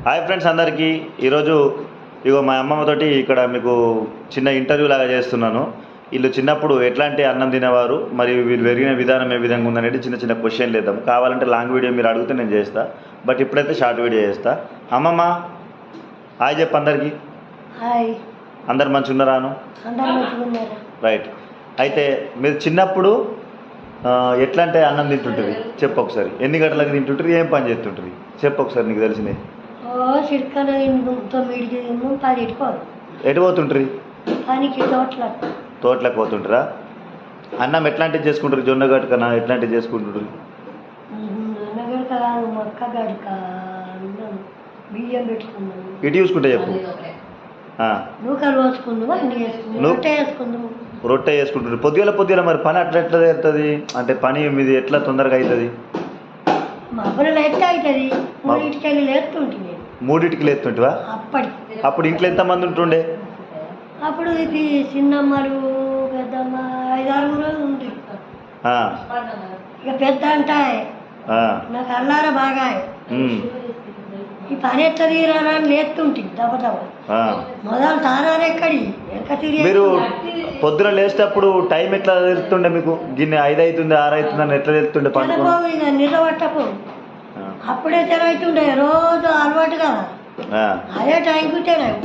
Hi friends అందరికీ ఈరోజు ఇగో మా అమ్మమ్మతోటి ఇక్కడ మీకు చిన్న ఇంటర్వ్యూ లాగా చేస్తున్నాను. వీళ్ళు చిన్నప్పుడు ఎట్లాంటి అన్నం తినేవారు మరియు వీళ్ళు పెరిగిన విధానం ఏ విధంగా ఉందనేది చిన్న చిన్న క్వశ్చన్లు వేద్దాం. కావాలంటే లాంగ్ వీడియో మీరు అడిగితే నేను చేస్తా, బట్ ఇప్పుడైతే షార్ట్ వీడియో చేస్తా. అమ్మమ్మ హాయ్ చెప్పు అందరికీ. హాయ్. అందరు మంచిగా ఉన్నారాను? రైట్. అయితే మీరు చిన్నప్పుడు ఎట్లాంటి అన్నం తింటుంటుంది చెప్పు ఒకసారి. ఎన్ని గంటలకు తింటుంటారు, ఏం పని చేస్తుంటుంది చెప్పు ఒకసారి నీకు తెలిసినవి. చిట్కలు 9కి 10కి పోదు. ఎటు పోతుంటారు? పనికి తోటలకు పోతుంటారా? అన్నం ఎట్లాంటివి చేసుకుంటారు? జొన్న గడకనా ఎట్లాంటివి చేసుకుంటుంటారు? జొన్న గడక కాదు, మొక్క గడక, బియ్యం పెట్టుకున్నాము. ఇటు చూసుకుంటే చెప్పు. నూకలు పోసుకుందాము, అన్ని వేసుకుందాం, రొట్టె వేసుకుందాము. రొట్టె వేసుకుంటారు. పొద్దుగల మరి పని అట్లా ఎట్లా జరుగుతుంది? అంటే పని మీది ఎట్లా తొందరగా అవుతుంది? మా అప్పుడు లేట్ అవుతుంది. 3కి లేస్తుంటుంది. 3కి లేస్తుంటివా? అప్పుడు ఇంట్లో ఎంతమంది ఉంటుండే? అప్పుడు ఇది చిన్నమ్మలు పెద్దమ్మ 5-6 రోజులు ఉంటుంది. ఇక పెద్ద అంటాయి నాకు అల్లార బాగా ఈ పని ఎట్లా తీరాలని లేస్తుంటుంది దెబ్బ మొదలు తారాలు ఎక్కడి ఎక్క తిరిగి. మీరు పొద్దున లేచేటప్పుడు టైం ఎట్లా తెలుస్తుండే మీకు? గిన్నె 5 అవుతుంది 6 అవుతుంది అని ఎట్లా తెలుస్తుండే? తెలపోవు, ఇక నిలబట్టకు. అప్పుడే తెలవుతుండే, రోజు అలవాటు కదా, అదే టైంకు తెలవు.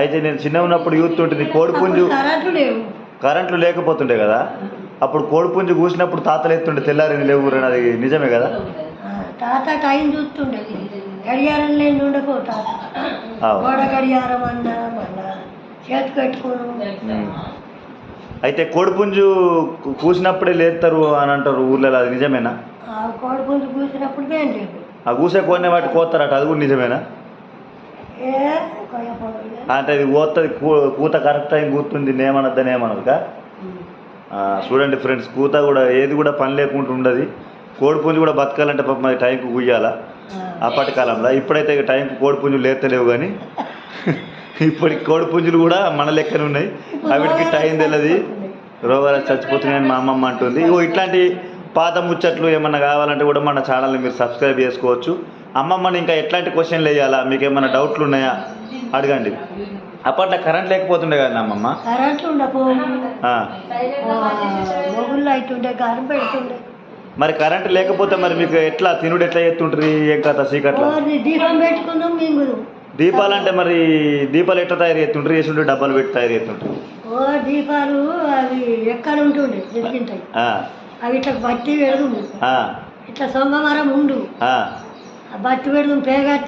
అయితే నేను చిన్న ఉన్నప్పుడు యూత్ ఉంటుంది కోడిపుంజు, కరెంట్లు లేకపోతుండే కదా, అప్పుడు కోడిపుంజు కూసినప్పుడు తాతలు ఎత్తుండే తెల్లారి లేవు. అది నిజమే కదా? తాత టైం చూస్తుండే, గడియారం లేని ఉండకో తాత. గోడ గడియారం అన్నా మళ్ళా చేతి పెట్టుకోను. అయితే కోడిపుంజు కూసినప్పుడే లేస్తారు అని అంటారు ఊర్లలో, అది నిజమేనా? కోడిపుంజు కూసినప్పుడు ఏం లేదు. ఆ కూసే కొన్ని వాటి కోస్తారట, అది కూడా నిజమేనా? అంటే అది కోస్తుంది, కూత కరెక్ట్ టైం కూతుంది, నేమనద్దని ఏమనదుగా. చూడండి ఫ్రెండ్స్, కూత కూడా ఏది కూడా పని లేకుండా ఉండదు. కోడిపుంజు కూడా బతకాలంటే పాపం అది టైంకు కూయాలా అప్పటి కాలంలో. ఇప్పుడైతే టైంకు కోడిపుంజులు లేతలేవు, కానీ ఇప్పటికి కోడిపుంజులు కూడా మన లెక్కనే ఉన్నాయి. వాటికి టైం తెలియదు, రోగాలు చచ్చిపోతున్నాయని మా అమ్మమ్మ అంటుంది. ఇట్లాంటి పాత ముచ్చట్లు ఏమన్నా కావాలంటే కూడా మన ఛానల్ని మీరు సబ్స్క్రైబ్ చేసుకోవచ్చు. అమ్మమ్మని ఇంకా ఎట్లాంటి క్వశ్చన్లు వేయాలా, మీకు ఏమైనా డౌట్లు ఉన్నాయా అడగండి. అప్పట్లో కరెంట్ లేకపోతుండే కదా అమ్మమ్మ? కరెంట్ పెడుతుండే. మరి కరెంట్ లేకపోతే మరి మీకు ఎట్లా తినుడు ఎట్లా చేస్తుంటారు? ఏం కథ చీకట్లో? దీపం పెట్టుకున్నాం మేము. దీపాలు అంటే మరి దీపాలు ఎట్లా తయారు చేస్తుంటారు? వేసుంటే డబ్బాలు పెట్టి తయారు చేస్తుంటారు. దీపాలు అవి ఎక్కడ ఉంటుండే దొరికింటాయి, అవి ఇట్లా బట్టి పెడదు, ఇట్లా సొమ్మమరం ఉండు, బట్టి పెడదు పేగ